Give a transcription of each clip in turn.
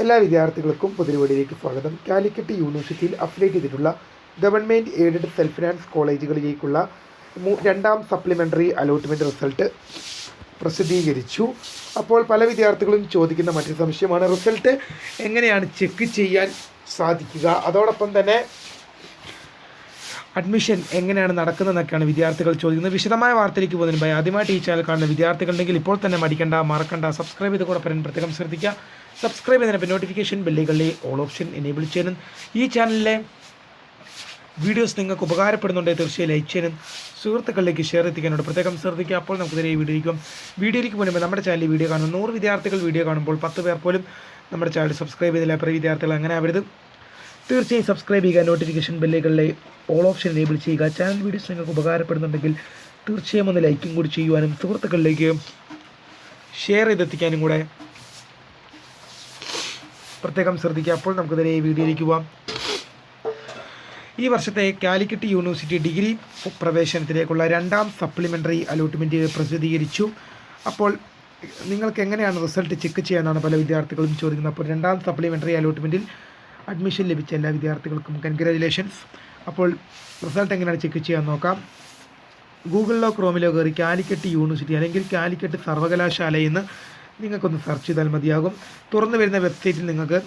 എല്ലാ വിദ്യാർത്ഥികൾക്കും പുതിയവീഡിയോയിലേക്ക് സ്വാഗതം. കാലിക്കറ്റ് യൂണിവേഴ്സിറ്റിയിൽ അഫിലിയേറ്റ് ചെയ്തിട്ടുള്ള ഗവൺമെൻറ് എയ്ഡഡ് സെൽഫ് ഫിനാൻസ് കോളേജുകളിലേക്കുള്ള രണ്ടാം സപ്ലിമെൻ്ററി അലോട്ട്മെൻറ്റ് റിസൾട്ട് പ്രസിദ്ധീകരിച്ചു. അപ്പോൾ പല വിദ്യാർത്ഥികളും ചോദിക്കുന്ന മറ്റൊരു സംശയമാണ്, റിസൾട്ട് എങ്ങനെയാണ് ചെക്ക് ചെയ്യാൻ സാധിക്കുക, അതോടൊപ്പം തന്നെ അഡ്മിഷൻ എങ്ങനെയാണ് നടക്കുന്നതെന്നൊക്കെയാണ് വിദ്യാർത്ഥികൾ ചോദിക്കുന്നത്. വിശദമായ വാർത്തയിലേക്ക് പോകുന്നതിന് മുമ്പ് ആദ്യമായിട്ട് ഈ ചാനൽ കാണുന്ന വിദ്യാർത്ഥികളുണ്ടെങ്കിൽ ഇപ്പോൾ തന്നെ മറക്കണ്ട സബ്സ്ക്രൈബ് ചെയ്ത് കൂടെ പ്രത്യേകം ശ്രദ്ധിക്കുക. സബ്സ്ക്രൈബ് ചെയ്തതിന് നോട്ടിഫിക്കേഷൻ ബെല്ലുകളിലെ ഓൾ ഓപ്ഷൻ എനേബിൾ ചെയ്യാനും ഈ ചാനലിലെ വീഡിയോസ് നിങ്ങൾക്ക് ഉപകാരപ്പെടുന്നുണ്ടെങ്കിൽ തീർച്ചയായും ലൈക്ക് ചെയ്യാനും സുഹൃത്തുക്കളിലേക്ക് ഷെയർ എത്തിക്കാനോട് പ്രത്യേകം ശ്രദ്ധിക്കുക. അപ്പോൾ നമുക്ക് നേരെ വീഡിയോയിലേക്ക് പോകുമ്പോൾ നമ്മുടെ ചാനലിൽ വീഡിയോ കാണുന്ന 100 വിദ്യാർത്ഥികൾ വീഡിയോ കാണുമ്പോൾ 10 പേർ പോലും നമ്മുടെ ചാനൽ സബ്സ്ക്രൈബ് ചെയ്തില്ല. പ്രിയ വിദ്യാർത്ഥികൾ അങ്ങനെ ആവരുത്. തീർച്ചയായും സബ്സ്ക്രൈബ് ചെയ്യുക, നോട്ടിഫിക്കേഷൻ ബെല്ലുകളിലെ ഓൾ ഓപ്ഷൻ എനേബിൾ ചെയ്യുക. ചാനൽ വീഡിയോസ് നിങ്ങൾക്ക് ഉപകാരപ്പെടുന്നുണ്ടെങ്കിൽ തീർച്ചയായും ഒന്ന് ലൈക്കും കൂടി ചെയ്യുവാനും സുഹൃത്തുക്കളിലേക്ക് ഷെയർ ചെയ്തെത്തിക്കാനും കൂടെ പ്രത്യേകം ശ്രദ്ധിക്കുക. അപ്പോൾ നമുക്ക് നേരെ വീഡിയോയിലേക്ക് പോകാം. ഈ വർഷത്തെ കാലിക്കറ്റ് യൂണിവേഴ്സിറ്റി ഡിഗ്രി പ്രവേശനത്തിലേക്കുള്ള രണ്ടാം സപ്ലിമെൻ്ററി അലോട്ട്മെൻറ്റ് പ്രസിദ്ധീകരിച്ചു. അപ്പോൾ നിങ്ങൾക്ക് എങ്ങനെയാണ് റിസൾട്ട് ചെക്ക് ചെയ്യാനാണ് പല വിദ്യാർത്ഥികളും ചോദിക്കുന്നത്. അപ്പോൾ രണ്ടാം സപ്ലിമെൻ്ററി അലോട്ട്മെൻറ്റിൽ അഡ്മിഷൻ ലഭിച്ച എല്ലാ വിദ്യാർത്ഥികൾക്കും കൺഗ്രാജുലേഷൻസ്. അപ്പോൾ റിസൾട്ട് എങ്ങനെയാണ് ചെക്ക് ചെയ്യാൻ നോക്കാം. ഗൂഗിളിലോ ക്രോമിലോ കയറി കാലിക്കറ്റ് യൂണിവേഴ്സിറ്റി അല്ലെങ്കിൽ കാലിക്കറ്റ് സർവകലാശാല എന്ന് നിങ്ങൾക്കൊന്ന് സെർച്ച് ചെയ്താൽ മതിയാകും. തുറന്നു വരുന്ന വെബ്സൈറ്റിൽ നിങ്ങൾക്ക്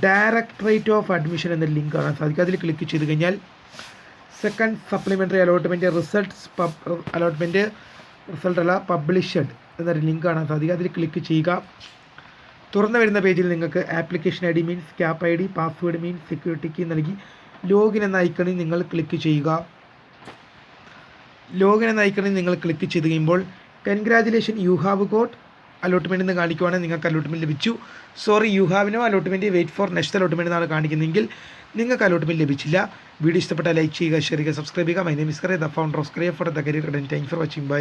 ഡയറക്ടറേറ്റ് ഓഫ് അഡ്മിഷൻ എന്നൊരു ലിങ്ക് കാണാൻ സാധിക്കും. അതിൽ ക്ലിക്ക് ചെയ്ത് കഴിഞ്ഞാൽ സെക്കൻഡ് സപ്ലിമെൻ്ററി അലോട്ട്മെൻറ്റ് റിസൾട്ടല്ല പബ്ലിഷ്ഡ് എന്നൊരു ലിങ്ക് കാണാൻ സാധിക്കും. അതിൽ ക്ലിക്ക് ചെയ്യുക. തുറന്നു വരുന്ന പേജിൽ നിങ്ങൾക്ക് application I D means CAP I D, password means security key നൽകി ലോഗിൻ എന്ന ഐക്കണിൽ നിങ്ങൾ ക്ലിക്ക് ചെയ്യുക. ലോഗിൻ എന്ന ഐക്കണിൽ നിങ്ങൾ ക്ലിക്ക് ചെയ്ത് കഴിയുമ്പോൾ congratulation you have got allotment എന്ന് കാണിക്കുവാണെങ്കിൽ നിങ്ങൾക്ക് അലോട്ട്മെൻറ്റ് ലഭിച്ചു. Sorry you have no allotment, wait for next allotment എന്നാണ് കാണിക്കുന്നതെങ്കിൽ നിങ്ങൾക്ക് അലോട്ട്മെൻറ്റ് ലഭിച്ചില്ല. വീഡിയോ ഇഷ്ടപ്പെട്ടാൽ ലൈക്ക് ചെയ്യുക, ഷെയർ ചെയ്യുക, സബ്സ്ക്രൈബ് ചെയ്യുക. My name is Kariya, the founder of Kariya for the career guidance. Thank you for watching. By.